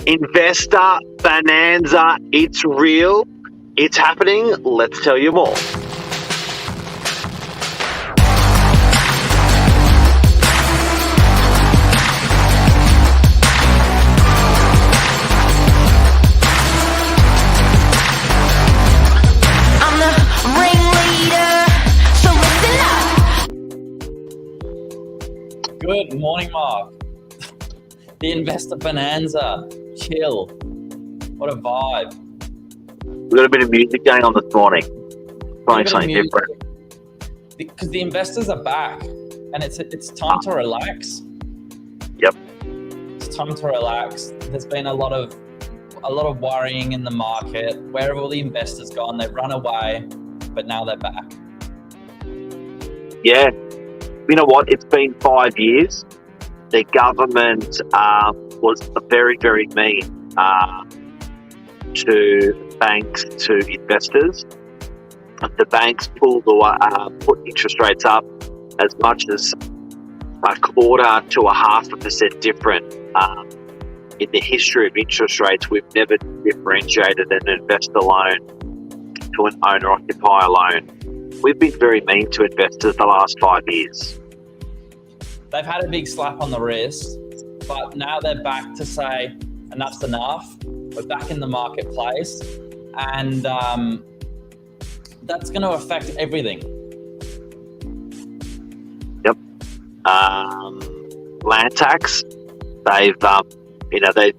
Investor Bonanza, it's real, it's happening, let's tell you more. I'm the ringleader, so listen up. Good morning, Mark. The Investor Bonanza. Chill. What a vibe. We've got a bit of music going on this morning. Trying something different. Because the investors are back and it's time to relax. Yep. It's time to relax. There's been a lot of worrying in the market. Where have all the investors gone? They've run away, but now they're back. Yeah. You know what? It's been 5 years. The government was very, very mean to banks, to investors. The banks put interest rates up as much as 1/4 to 1/2% different. In the history of interest rates, we've never differentiated an investor loan to an owner-occupier loan. We've been very mean to investors the last 5 years. They've had a big slap on the wrist, but now they're back to say enough's enough. We're back in the marketplace, and that's going to affect everything. Yep. Land tax. They've had to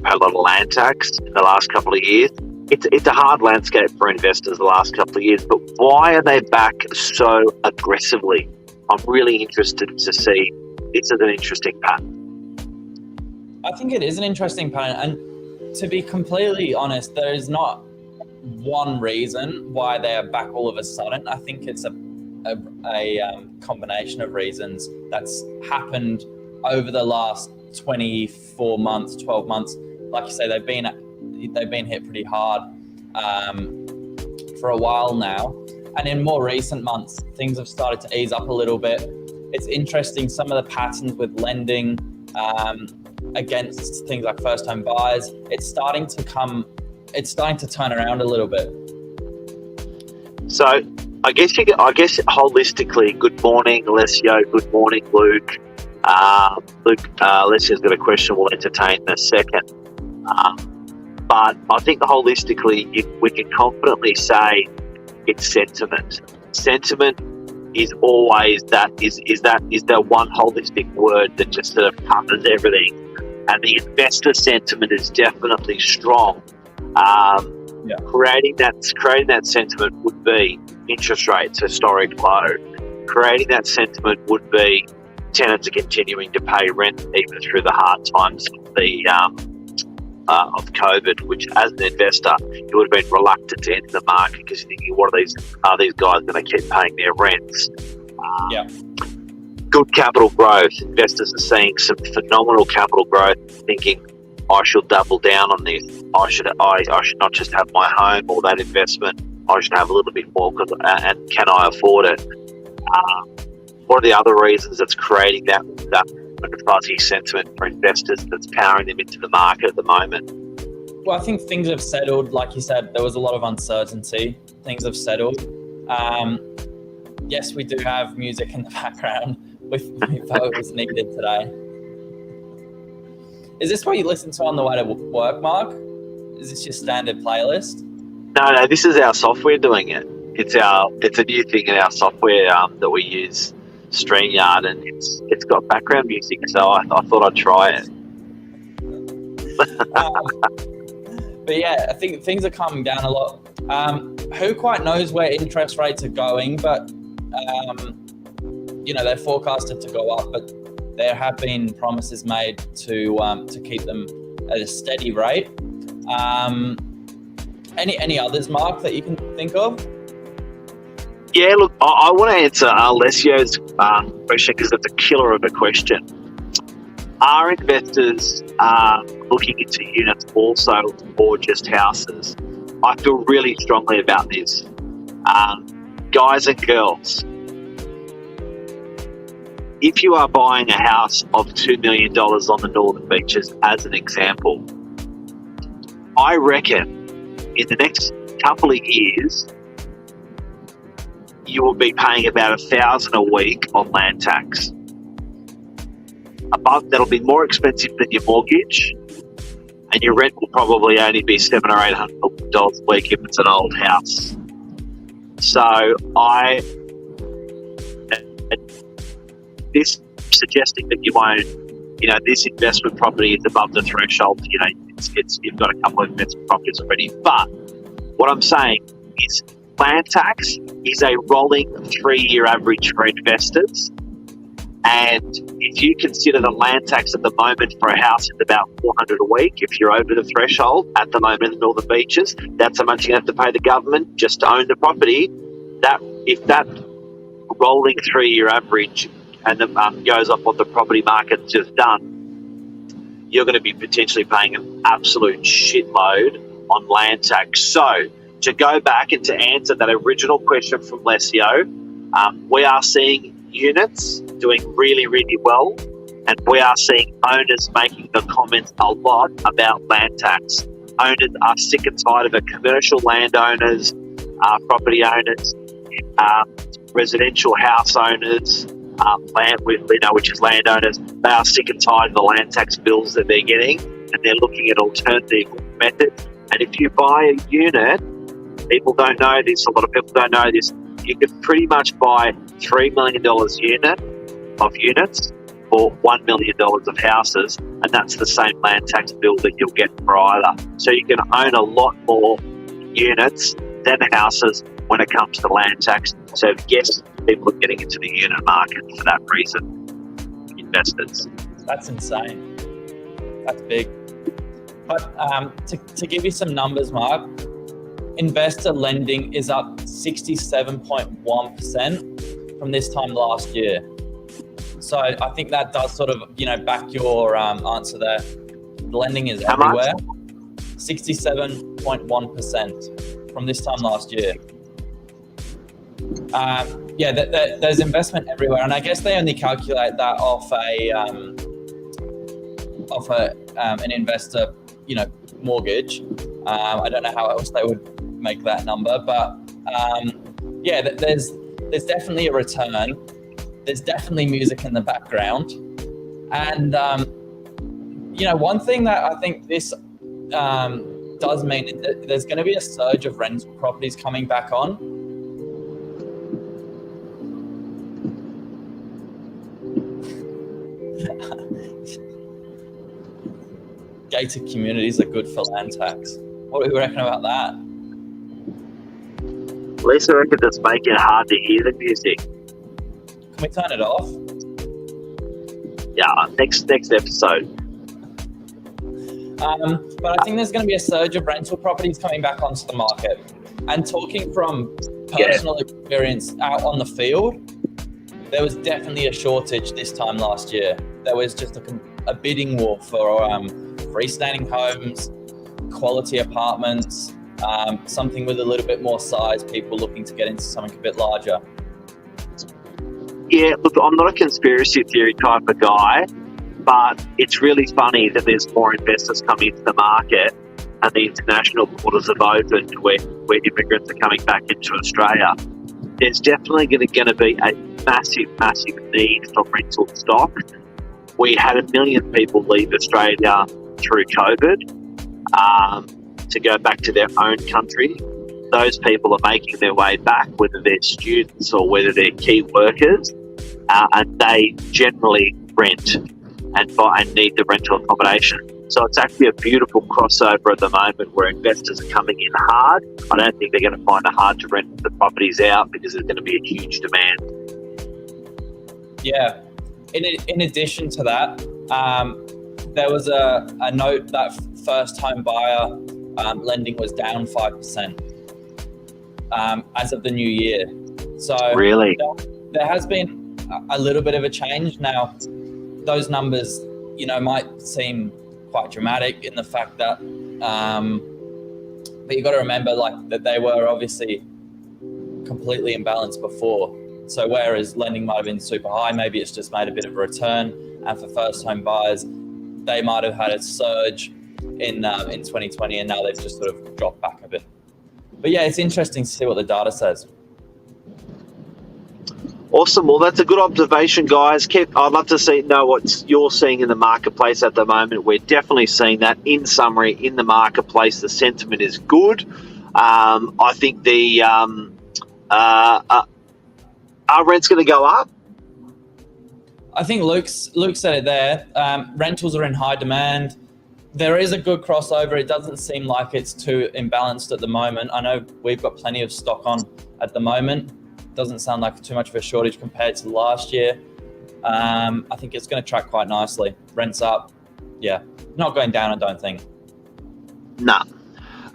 pay a lot of land tax in the last couple of years. It's a hard landscape for investors the last couple of years, but why are they back so aggressively? I'm really interested to see. This is an interesting pattern. I think it is an interesting pattern, and to be completely honest, there is not one reason why they are back all of a sudden. I think it's a combination of reasons that's happened over the last 24 months, 12 months. Like you say, they've been hit pretty hard for a while now. And in more recent months, things have started to ease up a little bit. It's interesting, some of the patterns with lending against things like first-home buyers. It's starting to turn around a little bit. So, I guess holistically, good morning, Alessio. Good morning, Luke. Alessio's got a question we'll entertain in a second. But I think holistically, we can confidently say it's sentiment. Sentiment is always the one holistic word that just sort of covers everything. And the investor sentiment is definitely strong. Creating that sentiment would be interest rates historic low. Creating that sentiment would be tenants are continuing to pay rent even through the hard times of COVID, which as an investor you would have been reluctant to enter the market because you're thinking, what are these guys going to keep paying their rents? Good capital growth. Investors are seeing some phenomenal capital growth, thinking, I should double down on this. I should not just have my home or that investment. I should have a little bit more, and can I afford it? What are the other reasons that's creating that fuzzy sentiment for investors that's powering them into the market at the moment? Well, I think things have settled. Like you said, there was a lot of uncertainty. Things have settled. Yes, we do have music in the background with vocals needed today. Is this what you listen to on the way to work, Mark? Is this your standard playlist? No, this is our software doing it. It's a new thing in our software that we use, StreamYard, and it's got background music, so I thought I'd try it. But yeah, I think things are calming down a lot. Who quite knows where interest rates are going, but they're forecasted to go up, but there have been promises made to keep them at a steady rate. Any others, Mark, that you can think of? Yeah, look, I want to answer Alessio's question because it's a killer of a question. Are investors looking into units also or just houses? I feel really strongly about this. Guys and girls, if you are buying a house of $2 million on the Northern Beaches, as an example, I reckon in the next couple of years, you will be paying about $1,000 a week on land tax. Above, that'll be more expensive than your mortgage, and your rent will probably only be $700 or $800 a week if it's an old house. So this suggesting that you own, this investment property is above the threshold. You've got a couple of investment properties already. But what I'm saying is, land tax is a rolling 3-year average for investors. And if you consider the land tax at the moment for a house is about $400 a week, if you're over the threshold at the moment in the Northern Beaches, that's how much you have to pay the government just to own the property. If that rolling 3-year average and goes off what the property market's just done, you're going to be potentially paying an absolute shitload on land tax. So to go back and to answer that original question from Lesio, we are seeing units doing really, really well, and we are seeing owners making the comments a lot about land tax. Owners are sick and tired of it. Commercial landowners, property owners, residential house owners, which is landowners. They are sick and tired of the land tax bills that they're getting, and they're looking at alternative methods. And if you buy a unit, people don't know this, a lot of people don't know this, you can pretty much buy $3 million of units or $1 million of houses, and that's the same land tax bill that you'll get for either. So you can own a lot more units than houses when it comes to land tax. So yes, people are getting into the unit market for that reason, investors. That's insane. That's big. But to give you some numbers, Mark, investor lending is up 67.1% from this time last year. So I think that does sort of, back your answer there. Lending is everywhere. 67.1% from this time last year. There's investment everywhere, and I guess they only calculate that off an investor, mortgage. I don't know how else they would make that number, but there's definitely a return. There's definitely music in the background, and one thing that I think this does mean is that there's going to be a surge of rental properties coming back on. Gated communities are good for land tax. What do we reckon about that? Lisa reckons it's making it hard to hear the music. Can we turn it off? Yeah, next episode. But I think there's going to be a surge of rental properties coming back onto the market. And talking from personal experience out on the field, there was definitely a shortage this time last year. There was just a bidding war for freestanding homes, quality apartments, something with a little bit more size, people looking to get into something a bit larger. Yeah, look, I'm not a conspiracy theory type of guy, but it's really funny that there's more investors coming into the market and the international borders have opened where immigrants are coming back into Australia. There's definitely going to be a massive, massive need for rental stock. We had 1 million people leave Australia through COVID to go back to their own country. Those people are making their way back, whether they're students or whether they're key workers, and they generally rent and need the rental accommodation. So it's actually a beautiful crossover at the moment where investors are coming in hard. I don't think they're going to find it hard to rent the properties out because there's going to be a huge demand. Yeah. In addition to that, there was a note that first home buyer lending was down 5% as of the new year. So really, there has been a little bit of a change. Now, those numbers, might seem quite dramatic in the fact that, but you got to remember, that they were obviously completely imbalanced before. So whereas lending might have been super high, maybe it's just made a bit of a return. And for first home buyers, they might have had a surge in 2020, and now they've just sort of dropped back a bit. But yeah, it's interesting to see what the data says. Awesome. Well, that's a good observation, guys. Kev, I'd love to know what you're seeing in the marketplace at the moment. We're definitely seeing that. In summary, in the marketplace, the sentiment is good. I think are rents going to go up? I think Luke said it there. Rentals are in high demand. There is a good crossover. It doesn't seem like it's too imbalanced at the moment. I know we've got plenty of stock on at the moment. Doesn't sound like too much of a shortage compared to last year. I think it's going to track quite nicely. Rents up. Yeah. Not going down, I don't think. No.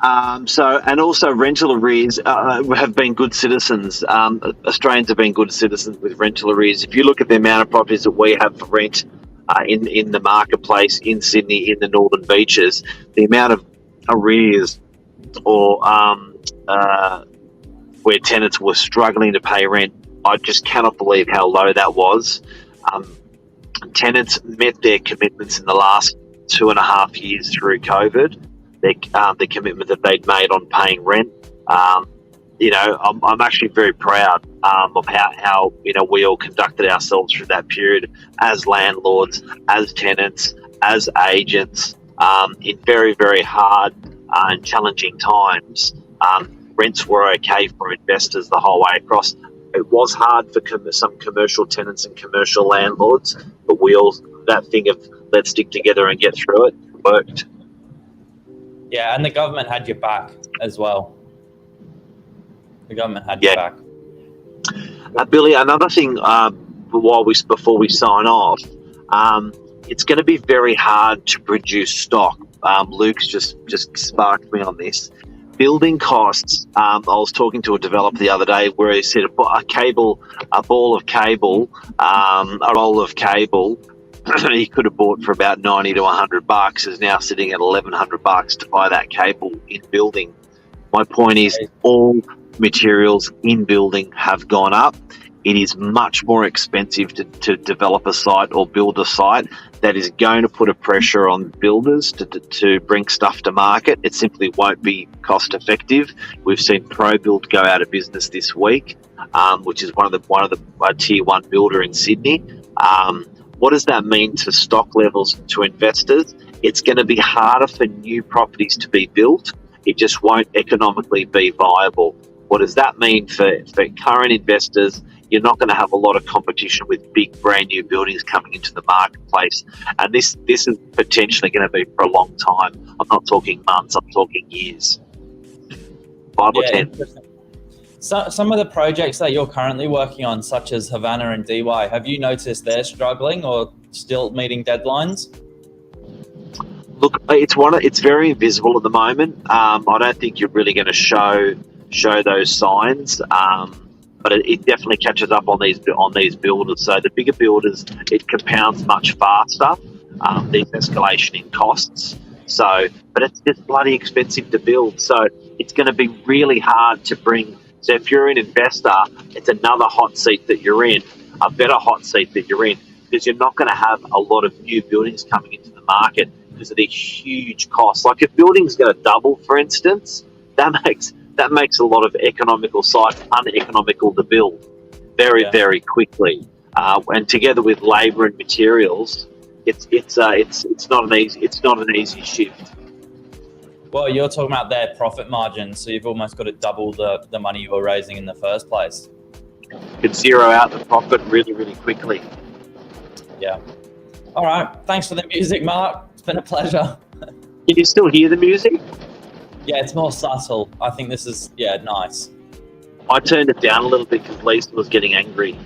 And also rental arrears have been good citizens. Australians have been good citizens with rental arrears. If you look at the amount of properties that we have for rent in the marketplace in Sydney, in the Northern Beaches, the amount of arrears or where tenants were struggling to pay rent, I just cannot believe how low that was. Tenants met their commitments in the last 2.5 years through COVID. The commitment that they'd made on paying rent. I'm actually very proud of how we all conducted ourselves through that period as landlords, as tenants, as agents, in very, very hard and challenging times. Rents were okay for investors the whole way across. It was hard for some commercial tenants and commercial landlords, but that thing of let's stick together and get through it worked. Yeah, and the government had your back as well. The government had your back. Billy, another thing before we sign off, it's going to be very hard to produce stock. Luke's just sparked me on this. Building costs. I was talking to a developer the other day where he said a roll of cable he could have bought for about $90 to $100 is now sitting at $1,100 to buy that cable in building. My point is all materials in building have gone up. It is much more expensive to develop a site or build a site. That is going to put a pressure on builders to bring stuff to market. It simply won't be cost effective. We've seen ProBuild go out of business this week, which is one of the tier one builder in Sydney. What does that mean to stock levels to investors? It's going to be harder for new properties to be built. It just won't economically be viable. What does that mean for current investors? You're not going to have a lot of competition with big brand new buildings coming into the marketplace. And this is potentially going to be for a long time. I'm not talking months, I'm talking years. 5 or 10. So, some of the projects that you're currently working on, such as Havana and DY, have you noticed they're struggling or still meeting deadlines? Look, it's very invisible at the moment. I don't think you're really going to show those signs. But it definitely catches up on these builders. So the bigger builders, it compounds much faster. These escalation in costs. But it's just bloody expensive to build. So it's going to be really hard to bring. So if you're an investor, it's another hot seat that you're in, a better hot seat that you're in, because you're not going to have a lot of new buildings coming into the market because of the huge costs. Like if buildings going to double, for instance, that makes a lot of economical sites uneconomical to build very quickly. And together with labour and materials, it's not an easy shift. Well, you're talking about their profit margins, so you've almost got to double the money you were raising in the first place. You could zero out the profit really, really quickly. Yeah. All right. Thanks for the music, Mark. It's been a pleasure. Can you still hear the music? Yeah, it's more subtle. I think this is, nice. I turned it down a little bit because Lisa was getting angry.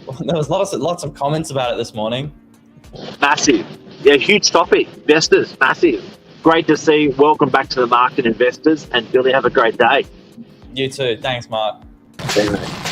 Well, there was lots of comments about it this morning. Massive. Yeah, huge topic. Investors, massive. Great to see. Welcome back to the market, investors. And Billy, have a great day. You too. Thanks, Mark. See you, mate.